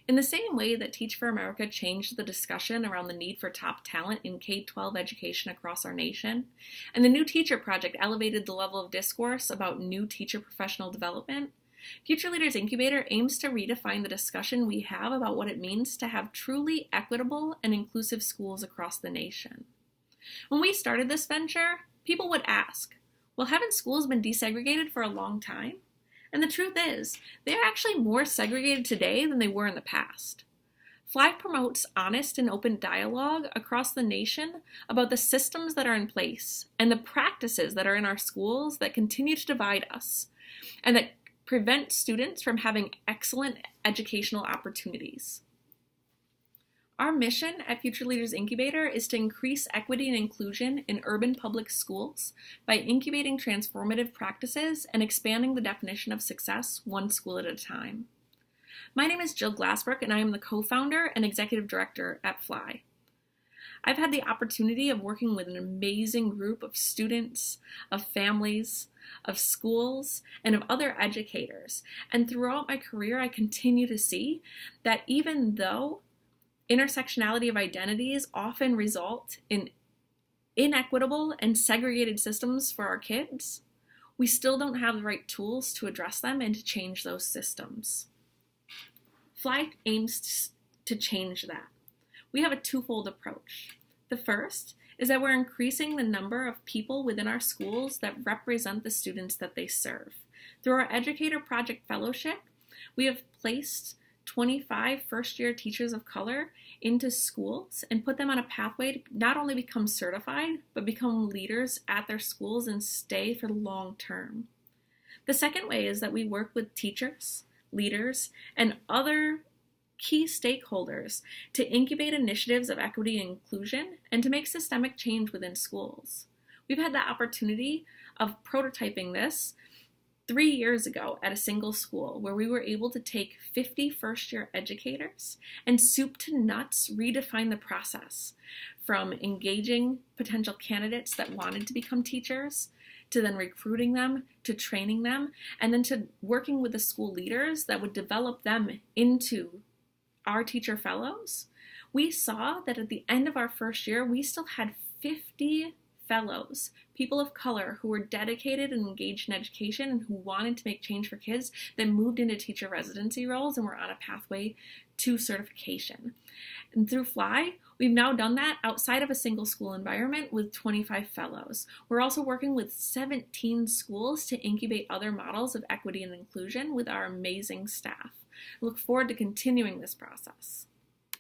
In the same way that Teach for America changed the discussion around the need for top talent in K-12 education across our nation, and the New Teacher Project elevated the level of discourse about new teacher professional development, Future Leaders Incubator aims to redefine the discussion we have about what it means to have truly equitable and inclusive schools across the nation. When we started this venture, people would ask, well, haven't schools been desegregated for a long time? And the truth is, they are actually more segregated today than they were in the past. FLI promotes honest and open dialogue across the nation about the systems that are in place and the practices that are in our schools that continue to divide us and that prevent students from having excellent educational opportunities. Our mission at Future Leaders Incubator is to increase equity and inclusion in urban public schools by incubating transformative practices and expanding the definition of success one school at a time. My name is Jill Glassbrook, and I am the co-founder and executive director at FLI. I've had the opportunity of working with an amazing group of students, of families, of schools, and of other educators. And throughout my career, I continue to see that even though intersectionality of identities often result in inequitable and segregated systems for our kids, we still don't have the right tools to address them and to change those systems. FLI aims to change that. We have a twofold approach. The first is that we're increasing the number of people within our schools that represent the students that they serve. Through our Educator Project Fellowship, we have placed 25 first-year teachers of color into schools and put them on a pathway to not only become certified, but become leaders at their schools and stay for the long term. The second way is that we work with teachers, leaders, and other key stakeholders to incubate initiatives of equity and inclusion and to make systemic change within schools. We've had the opportunity of prototyping this 3 years ago at a single school where we were able to take 50 first-year educators and soup to nuts redefine the process from engaging potential candidates that wanted to become teachers to then recruiting them, to training them, and then to working with the school leaders that would develop them into our teacher fellows. We saw that at the end of our first year, we still had 50 fellows, people of color who were dedicated and engaged in education and who wanted to make change for kids, that moved into teacher residency roles and were on a pathway to certification. And through FLI, we've now done that outside of a single school environment with 25 fellows. We're also working with 17 schools to incubate other models of equity and inclusion with our amazing staff. I look forward to continuing this process.